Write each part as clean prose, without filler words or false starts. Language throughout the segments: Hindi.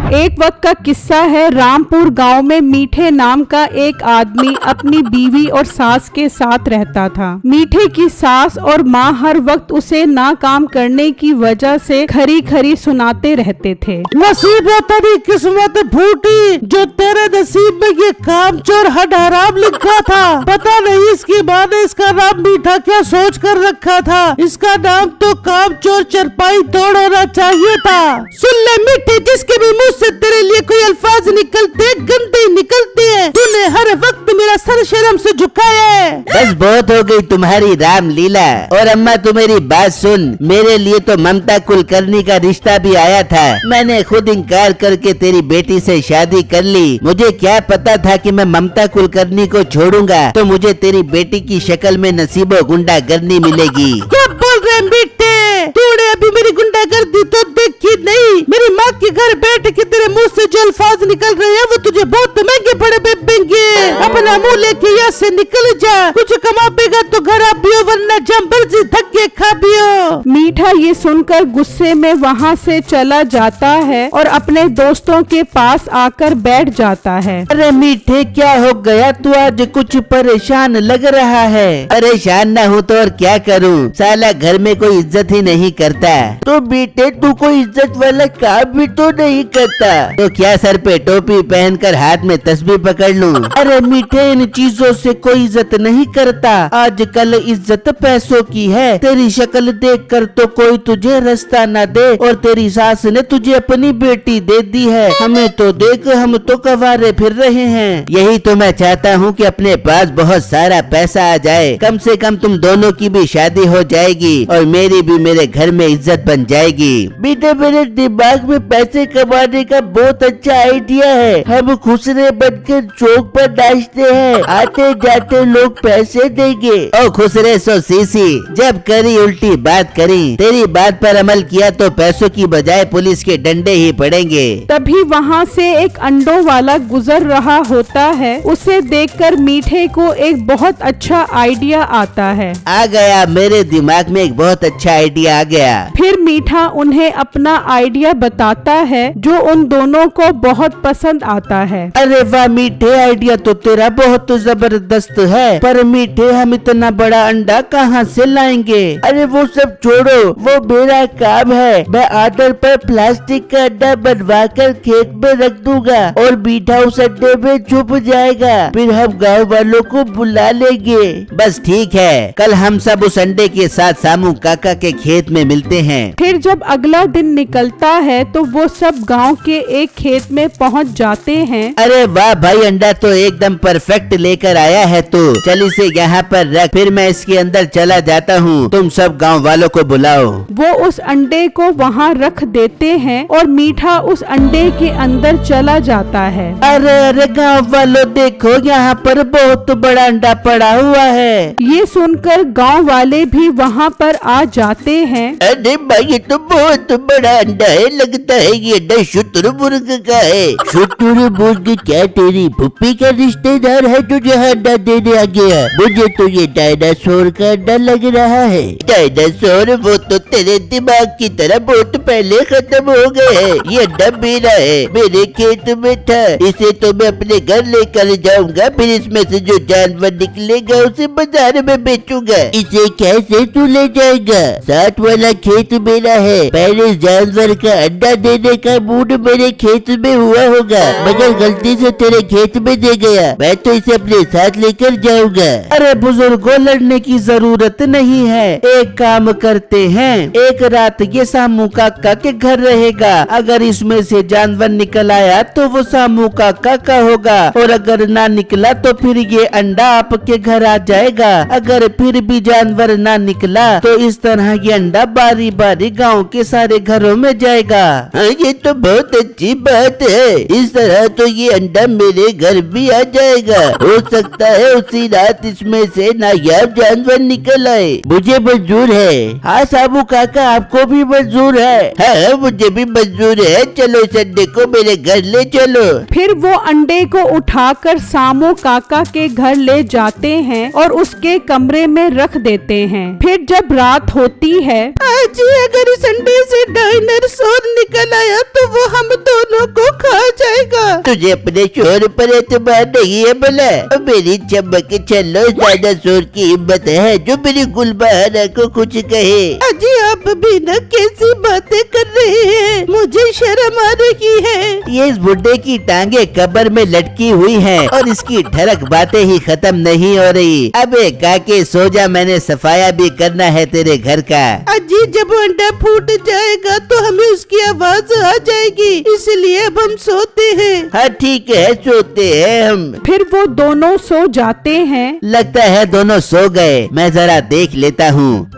एक वक्त का किस्सा है। रामपुर गांव में मीठे नाम का एक आदमी अपनी बीवी और सास के साथ रहता था। मीठे की सास और माँ हर वक्त उसे ना काम करने की वजह से खरी खरी सुनाते रहते थे। नसीब तेरी किस्मत फूटी जो तेरे नसीब में ये काम चोर हड हराम लिखा था। पता नहीं इसकी माँ ने इसका नाम मीठा क्या सोच कर रखा था। इसका नाम तो काम चोर चरपाई तोड़ होना चाहिए था। सुन ले मीठे, जिसके भी मुंह से तेरे लिए कोई अल्फाज निकलते गंदे निकलते हैं। तूने हर वक्त मेरा सर शर्म से झुकाया है। बस बहुत हो गई तुम्हारी रामलीला। और अम्मा तू मेरी बात सुन, मेरे लिए तो ममता कुलकर्णी का रिश्ता भी आया था। मैंने खुद इनकार करके तेरी बेटी से शादी कर ली। मुझे क्या पता था कि मैं ममता कुलकर्णी को छोड़ूंगा तो मुझे तेरी बेटी की शक्ल में नसीबो गुंडागर्दी मिलेगी। क्या बोल रहे बेटे, तूने अभी मेरी गुंडागर्दी तो देखी नहीं। मेरी माँ के घर बैठ के तेरे मुंह से जो अल्फाज निकल रहे हैं वो तुझे बहुत महंगे पड़े बेबेंगे। अपना मुंह लेके यहाँ से निकल जा। कुछ कमा पेगा तो घर आ पियो, वरना जमबर्जी धक्के खा पियो। मीठा ये सुनकर गुस्से में वहाँ से चला जाता है और अपने दोस्तों के पास आकर बैठ जाता है। अरे मीठे क्या हो गया, तू आज कुछ परेशान लग रहा है। परेशान न हो तो और क्या करूं, साला घर में कोई इज्जत ही नहीं करता। तो बेटे तू कोई इज्जत वाला काम भी तो नहीं करता, तो क्या सर पे टोपी पहनकर हाथ में तस्बीह पकड़ लूं? अरे मीठे इन चीजों से कोई इज्जत नहीं करता। आजकल इज्जत पैसों की है। तेरी शक्ल देखकर तो कोई तुझे रास्ता न दे और तेरी सास ने तुझे अपनी बेटी दे दी है। हमें तो देख, हम तो कवारे फिर रहे हैं। यही तो मैं चाहता हूँ कि अपने पास बहुत सारा पैसा आ जाए, कम से कम तुम दोनों की भी शादी हो जाएगी और मेरी भी मेरे घर में इज्जत बन जाएगी। बेटा मेरे दिमाग में पैसे कमाने का बहुत अच्छा आइडिया है। हम खुसरे बनकर चौक पर नाचते हैं, आते जाते लोग पैसे देंगे। ओ खुसरे सो सीसी, जब करी उल्टी बात करी। तेरी बात पर अमल किया तो पैसों की बजाय पुलिस के डंडे ही पड़ेंगे। तभी वहाँ से एक अंडों वाला गुजर रहा होता है। उसे देखकर मीठे को एक बहुत अच्छा आइडिया आता है। आ गया, मेरे दिमाग में एक बहुत अच्छा आइडिया आ गया। फिर मीठा उन्हें अपना आइडिया बताता है जो उन दोनों को बहुत पसंद आता है। अरे वाह मीठे, आइडिया तो तेरा बहुत जबरदस्त है, पर मीठे हम इतना बड़ा अंडा कहाँ से लाएंगे? अरे वो सब छोड़ो, वो मेरा काम है। मैं आर्डर पर प्लास्टिक का अंडा बनवा कर खेत में रख दूंगा और मीठा उस अंडे में छुप जाएगा। फिर हम गाँव वालों को बुला लेंगे। बस ठीक है, कल हम सब उस अंडे के साथ सामू काका के खेत में मिलते हैं। फिर जब अगला दिन निकलता है तो वो सब गांव के एक खेत में पहुंच जाते हैं। अरे वाह भाई, अंडा तो एकदम परफेक्ट लेकर आया है तू। चल इसे यहाँ पर रख, फिर मैं इसके अंदर चला जाता हूँ। तुम सब गाँव वालों को बुलाओ। वो उस अंडे को वहाँ रख देते हैं और मीठा उस अंडे के अंदर चला जाता है। अरे अरे गाँव वालों देखो, यहाँ पर बहुत बड़ा अंडा पड़ा हुआ है। ये सुनकर गांव वाले भी वहाँ पर आ जाते हैं। अरे भाई ये तो बहुत बड़ा अंडा है, लगता है ये अंडा शुतुरमुर्ग का है। शुतुरमुर्ग क्या तेरी फुप्पी का रिश्तेदार है जो यहाँ अंडा देने आ गया? मुझे तो ये डायनासोर का अंडा लग रहा है। डायनासोर वो तो तेरे दिमाग की तरह बहुत पहले खत्म हो गए है। ये अंडा मेरा है, मेरे खेत में था। इसे तो मैं अपने घर लेकर जाऊंगा, फिर इसमें से जो जानवर निकलेगा उसे बाजार में बेचूंगा। इसे कैसे तू ले जाएगा? साथ वाला खेत मेरा है। पहले जानवर का अंडा देने का मूड मेरे खेत में हुआ होगा, मगर गलती से तेरे खेत में दे गया। मैं तो इसे अपने साथ लेकर जाऊंगा। अरे बुजुर्गों, लड़ने की जरूरत नहीं है। एक काम करते हैं, एक रात ये सामू काका के घर रहेगा। अगर इसमें से जानवर निकल आया तो वो सामू काका का होगा, और अगर ना निकला तो फिर ये अंडा आपके घर आ जाएगा। अगर फिर भी जानवर ना निकला तो इस तरह ये अंडा बारी बारी गांव के सारे घरों में जाएगा। ये तो बहुत अच्छी बात है। इस तरह तो ये अंडा मेरे घर भी आ जाएगा। हो सकता है उसी रात इसमें से नायाब जानवर निकल आए। मुझे मंजूर है। हाँ साबू काका, आपको भी मंजूर है? हाँ मुझे भी मंजूर है। चलो इस अंडे को मेरे घर ले चलो। फिर वो अंडे को उठाकर सामू काका के घर ले जाते हैं और उसके कमरे में रख देते हैं। फिर जब रात होती है, जी अगर इस अंडे से डायनासोर निकल आया तो वो हम दोनों दोनों को खा जाएगा। तुझे अपने शोर पर एतबार नहीं है भला? मेरी चमक चलो ज्यादा शोर की हिम्मत है जो मेरी गुलबहारा को कुछ कहे। अजी आप भी न कैसी बातें कर रहे हैं, मुझे शर्म आ रही है। ये इस बुड्ढे की टांगे कब्र में लटकी हुई हैं और इसकी ठरक बातें ही खत्म नहीं हो रही। अबे काके सो जा, मैंने सफाया भी करना है तेरे घर का। अजी जब अंडा फूट जाएगा तो हमें उसकी आवाज आ जाएगी, इसलिए अब हम सोते हैं। हाँ ठीक है, सोते हैं हम। फिर वो दोनों सो जाते हैं। लगता है दोनों सो गए, मैं जरा देख लेता हूँ।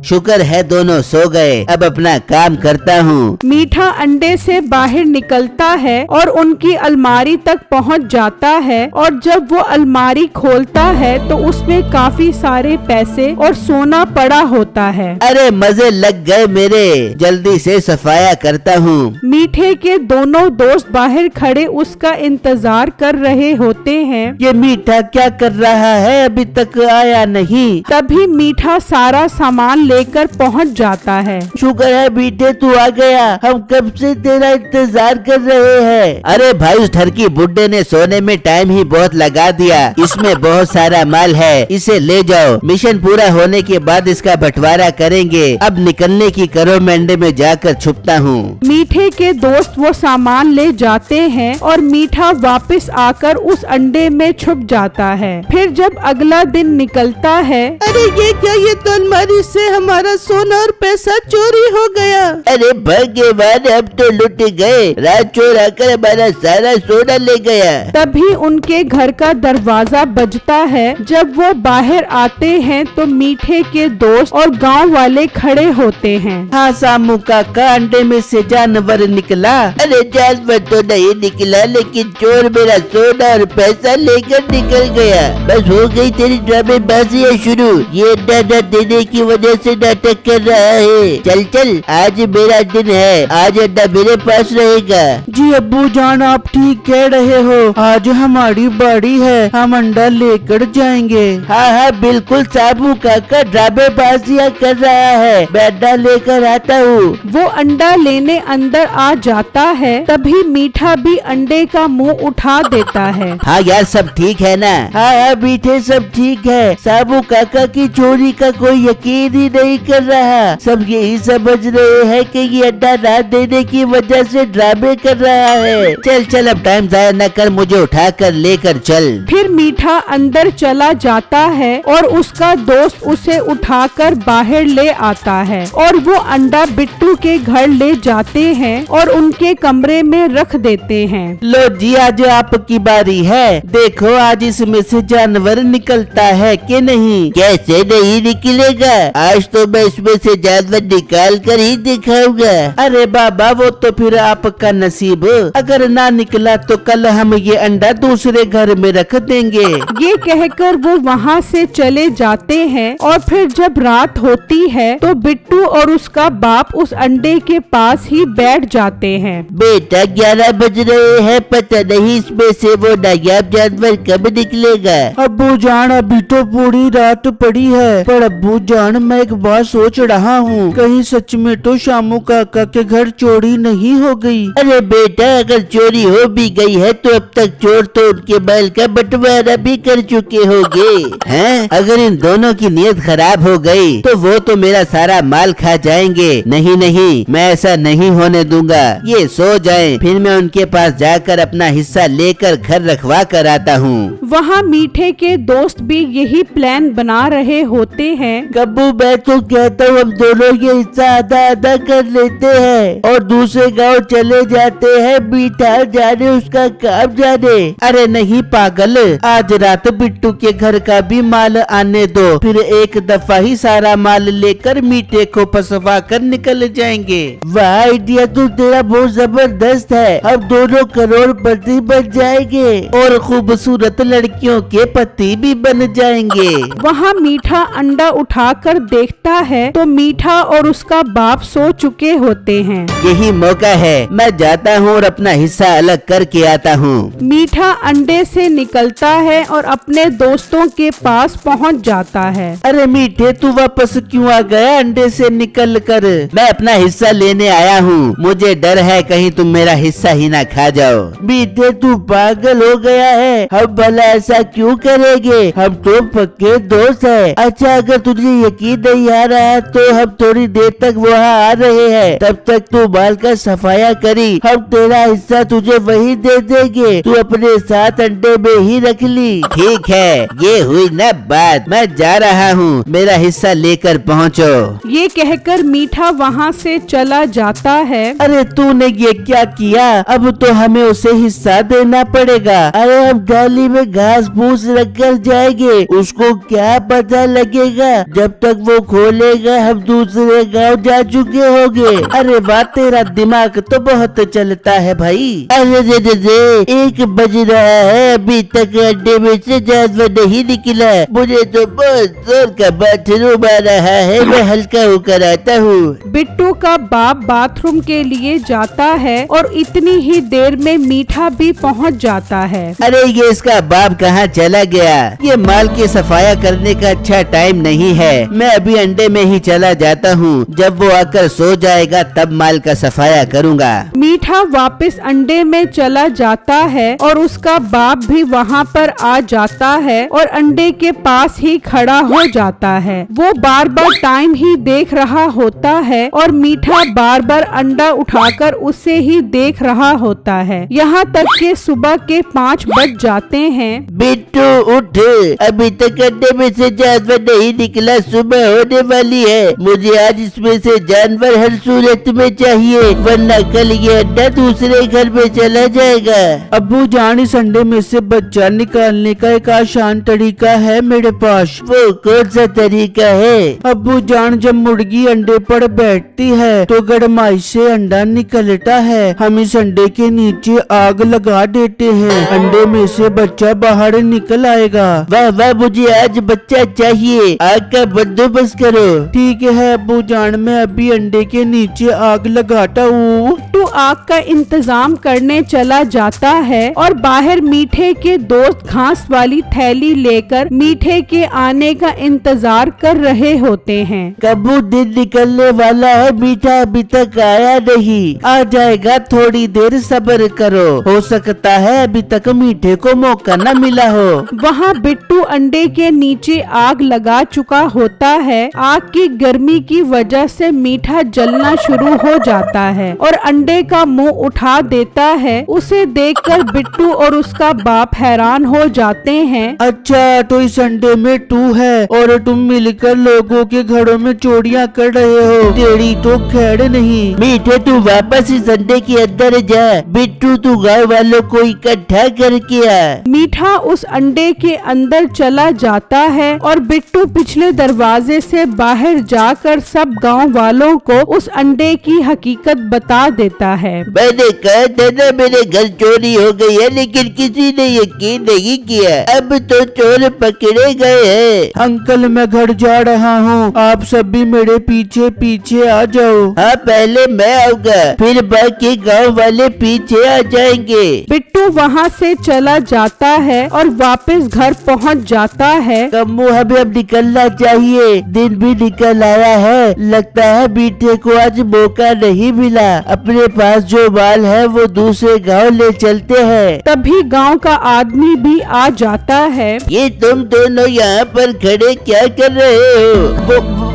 शुक्र है दोनों सो गए, अब अपना काम करता हूँ। मीठा अंडे से बाहर निकलता है और उनकी अलमारी तक पहुँच जाता है, और जब वो अलमारी खोलता है तो उसमें काफी सारे पैसे और सोना पड़ा होता है। अरे मजे लग गए मेरे, जल्दी से सफाया करता हूँ। मीठे के दोनों दोस्त बाहर खड़े उसका इंतजार कर रहे होते हैं। ये मीठा क्या कर रहा है, अभी तक आया नहीं। तभी मीठा सारा सामान लेकर पहुंच जाता है। शुक्र है मीठे तू आ गया, हम कब से तेरा इंतजार कर रहे हैं। अरे भाई उस ठरकी बुड्ढे ने सोने में टाइम ही बहुत लगा दिया, इसमें बहुत सारा माल है, इसे ले जाओ। मिशन पूरा होने के बाद इसका बंटवारा करेंगे। अब निकलने की करो, मैं अंडे में जाकर छुपता हूँ। मीठे के दोस्त वो सामान ले जाते हैं और मीठा वापस आकर उस अंडे में छुप जाता है। फिर जब अगला दिन निकलता है, अरे ये क्या, ये तो अलमारी से हमारा सोना और पैसा चोरी हो गया। अरे भगवान, अब तो लुट गए, रात चोर आकर हमारा सारा सोना ले गया। तभी उनके घर का दरवाजा बजता है। जब वो बाहर आते हैं तो मीठे के दोस्त और गांव वाले खड़े होते हैं। हाँ सामू काका, अंडे में से जानवर निकला। अरे जानवर तो नहीं निकला, लेकिन चोर मेरा सोना और पैसा लेकर निकल गया। बस हो गई तेरी ड्रामेबाजियां शुरू, ये अंडा देने की वजह से नाटक कर रहा है। चल चल, आज मेरा दिन है, आज अंडा मेरे पास रहेगा। जी अब्बू जान, आप ठीक कह रहे हो, आज हमारी बारी है, हम अंडा लेकर जाएंगे। हाँ हाँ बिल्कुल, साबू काका ड्रामेबाजियां कर रहा है, मैं अंडा लेकर आता हूँ। वो अंडा लेने अंदर आ जाता है। तभी मीठा भी अंडे का मुंह उठा देता है। हाँ यार, सब ठीक है ना? हाँ हाँ मीठे, सब ठीक है। साबू काका की चोरी का कोई यकीन ही नहीं कर रहा, सब यही समझ रहे हैं कि ये अंडा ना देने की वजह से ड्रामे कर रहा है। चल चल, अब टाइम जाया न कर, मुझे उठा कर लेकर चल। फिर मीठा अंदर चला जाता है और उसका दोस्त उसे उठाकर बाहर ले आता है, और वो अंडा बिट्टू के घर ले जाते हैं और उनके कमरे में रख देते हैं। लो जी, आज आपकी बारी है, देखो आज इसमें से जानवर निकलता है कि नहीं। कैसे नहीं निकलेगा, आज तो मैं इसमें से जानवर निकाल कर ही दिखाऊंगा। अरे बाबा, वो तो फिर आपका नसीब, अगर ना निकला तो कल हम ये अंडा दूसरे घर में रख देंगे। ये कहकर वो वहाँ से चले जाते हैं, और फिर जब रात होती है तो बिट्टू और उसका बाप उस अंडे के पास ही बैठ जाते हैं। बेटा 11 बज रहे हैं, पता नहीं इसमें से वो नायाब जानवर कब निकलेगा। अब्बू जान, अभी तो पूरी रात पड़ी है, पर अब्बू जान मैं एक बात सोच रहा हूँ, कहीं सच में तो शामू काका के घर चोरी नहीं हो गई। अरे बेटा, अगर चोरी हो भी गई है तो अब तक चोर तो उनके बैल का बंटवारा भी कर चुके होंगे। हैं? अगर इन दोनों की नीयत खराब हो गई तो वो तो मेरा सारा माल खा जाएंगे। नहीं नहीं, मैं ऐसा नहीं होने दूंगा, ये सो जाएं, फिर मैं उनके पास जाकर अपना हिस्सा लेकर घर रखवा कर आता हूँ। वहाँ मीठे के दोस्त भी यही प्लान बना रहे होते हैं। कब्बू, मैं तो कहता हूँ हम दोनों ये हिस्सा आधा आधा कर लेते हैं और दूसरे गांव चले जाते हैं, मीठा जाने उसका काम जाने। अरे नहीं पागल, आज रात बिट्टू के घर का भी माल आने दो, फिर एक दफा ही सारा माल लेकर मीठे को फंसवा कर निकल जाएंगे। वाह, आइडिया तो तेरा बहुत जबरदस्त है, हम दोनों करोड़पति बन जाएंगे और खूबसूरत लड़कियों के पति भी बन जाएंगे। वहाँ मीठा अंडा उठाकर देखता है तो मीठा और उसका बाप सो चुके होते हैं। यही मौका है, मैं जाता हूँ और अपना हिस्सा अलग करके आता हूँ। मीठा अंडे से निकलता है और अपने दोस्तों के पास पहुंच जाता है। अरे मीठे, तू वापस क्यों आ गया अंडे से निकल कर? मैं अपना हिस्सा लेने आया हूँ। मुझे डर है कहीं तुम मेरा हिस्सा ही ना खा जाओ। मीठे, तू पागल हो गया है? हम भला ऐसा क्यों करेंगे? हम तो पक्के दोस्त हैं। अच्छा, अगर तुझे यकीन नहीं आ रहा है तो हम थोड़ी देर तक वहाँ आ रहे हैं। तब तक तू बाल का सफाया करी, हम तेरा हिस्सा तुझे वही दे देंगे। तू अपने साथ अंडे में ही रख ली। ठीक है, ये हुई ना बात। मैं जा रहा हूँ, मेरा हिस्सा लेकर पहुँचो। ये कहकर मीठा वहाँ से चला जाता है। अरे तूने ये क्या किया? अब तो हमें उसे हिस्सा देना पड़ेगा। अरे हम डाली में घास फूस रख कर जाएंगे, उसको क्या पता लगेगा? जब तक वो खोलेगा हम दूसरे गांव जा चुके होंगे। अरे वाह, तेरा दिमाग तो बहुत चलता है भाई। अरे दे 1 बज रहा है, अभी तक अड्डे में से जानवर नहीं निकला। मुझे तो बहुत जोर का बाथरूम आ रहा है, मैं हल्का होकर आता हूँ। बिट्टू का बाप बाथरूम के लिए जाता है और इतनी ही देर में मीठा भी पहुंच जाता है। अरे ये इसका बाप कहाँ चला गया? ये माल की सफाया करने का अच्छा टाइम नहीं है। मैं अभी अंडे में ही चला जाता हूँ, जब वो आकर सो जाएगा तब माल का सफाया करूँगा। मीठा वापस अंडे में चला जाता है और उसका बाप भी वहाँ पर आ जाता है और अंडे के पास ही खड़ा हो जाता है। वो बार बार टाइम ही देख रहा होता है और मीठा बार बार अंडा उठाकर उसे ही देख रहा होता है। यहाँ तक कि सुबह के 5 बज जाते हैं। बिट्टू उठ, अभी तक अंडे में से जानवर नहीं निकला। सुबह होने वाली है, मुझे आज इसमें से जानवर हर सूरत में चाहिए, वरना कल ये अंडा दूसरे घर में चला जाएगा। अब्बू जान, इस अंडे में से बच्चा निकालने का एक आसान तरीका है मेरे पास। वो कौन सा तरीका है? अब्बू जान, जब मुर्गी अंडे पर बैठती है तो गरमाई से अंडा निकलता है। हम इस अंडे के नीचे आग लगा देते हैं, अंडे में से बच्चा बाहर निकल आएगा। वाह वाह, मुझे आज बच्चा चाहिए। आग का बंदोबस्त करो। ठीक है अब्बू जान, मैं अभी अंडे के नीचे आग लगाता हूँ। बिट्टू आग का इंतजाम करने चला जाता है और बाहर मीठे के दोस्त घास वाली थैली लेकर मीठे के आने का इंतजार कर रहे होते हैं। कब दिन निकलने वाला है? मीठा अभी तक आया नहीं। आ जाएगा, थोड़ी देर सब्र करो। हो सकता है अभी तक मीठे को मौका न मिला हो। वहाँ बिट्टू अंडे के नीचे आग लगा चुका होता है। आग की गर्मी की वजह से मीठा जलना शुरू हो जाता है और अंडे का मुंह उठा देता है। उसे देखकर बिट्टू और उसका बाप हैरान हो जाते हैं। अच्छा, तो इस अंडे में तू है और तुम मिलकर लोगों के घरों में चोरियां कर रहे हो। तेरी तो खैर नहीं। मीठे, तू वापस इस अंडे के अंदर जा। बिट्टू, तू गाँव वालों को इकट्ठा करके आ। मीठा उस अंडे के अंदर चला जाता है और बिट्टू पिछले दरवाजे से बाहर जाकर सब गांव वालों को उस अंडे की हकीकत बता देता है। मैंने कहा था ना मेरे घर चोरी हो गई है, लेकिन किसी ने यकीन नहीं किया। अब तो चोर पकड़े गए हैं। अंकल, मैं घर जा रहा हूँ, आप सब भी मेरे पीछे पीछे आ जाओ। हाँ, पहले मैं आऊंगा, फिर बाकी गांव वाले पीछे आ जाएंगे। बिट्टू वहाँ से चला जाता है और वापस घर पहुँच जाता है। कम्मू, हमें अब निकलना चाहिए। दिन भी निकल आया है, लगता है मीठे को आज मौका नहीं मिला। अपने पास जो माल है वो दूसरे गांव ले चलते हैं। तभी गांव का आदमी भी आ जाता है। ये तुम दोनों यहाँ पर खड़े क्या कर रहे हो?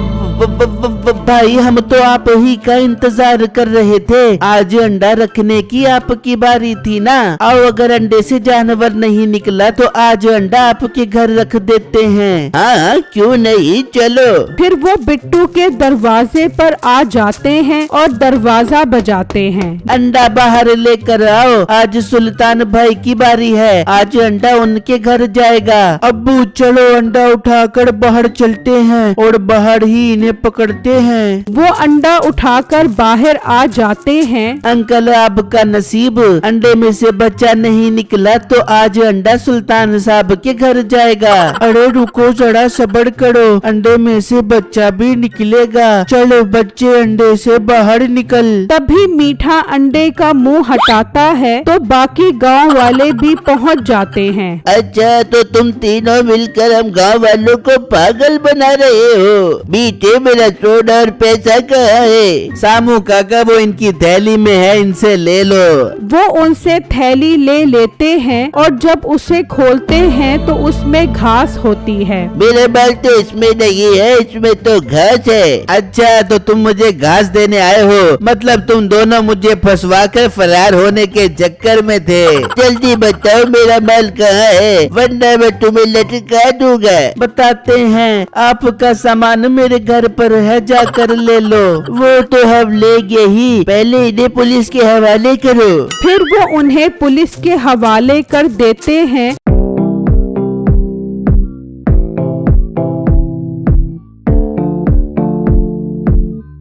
भाई, हम तो आप ही का इंतजार कर रहे थे। आज अंडा रखने की आपकी बारी थी ना। आओ, अगर अंडे से जानवर नहीं निकला तो आज अंडा आपके घर रख देते हैं। हाँ, क्यों नहीं, चलो। फिर वो बिट्टू के दरवाजे पर आ जाते हैं और दरवाजा बजाते हैं। अंडा बाहर लेकर आओ, आज सुल्तान भाई की बारी है। आज अंडा उनके घर जाएगा। अब्बू, चलो अंडा उठाकर बाहर चलते हैं और बाहर ही इन्हें पकड़ते हैं। वो अंडा उठाकर बाहर आ जाते हैं। अंकल आपका नसीब, अंडे में से बच्चा नहीं निकला तो आज अंडा सुल्तान साहब के घर जाएगा। अरे रुको जरा सब्र करो, अंडे में से बच्चा भी निकलेगा। चलो बच्चे अंडे से बाहर निकल। तभी मीठा अंडे का मुंह हटाता है तो बाकी गांव वाले भी पहुंच जाते हैं। अच्छा तो तुम तीनों मिलकर हम गांव वालों को पागल बना रहे हो। मीठे मेरा सोना और पैसा कहाँ है? सामू काका वो इनकी थैली में है, इनसे ले लो। वो उनसे थैली ले लेते हैं और जब उसे खोलते हैं तो उसमें घास होती है। मेरा बाल तो इसमें नहीं है, इसमें तो घास है। अच्छा तो तुम मुझे घास देने आए हो, मतलब तुम दोनों मुझे फंसवा कर फरार होने के चक्कर में थे। जल्दी बताओ मेरा माल कहाँ है, वरना मैं तुम्हें लटका दूंगा। बताते हैं, आपका सामान मेरे घर पर है, जाकर ले लो। वो तो हम लेंगे ही, पहले इन्हें पुलिस के हवाले करो। फिर वो उन्हें पुलिस के हवाले कर देते हैं।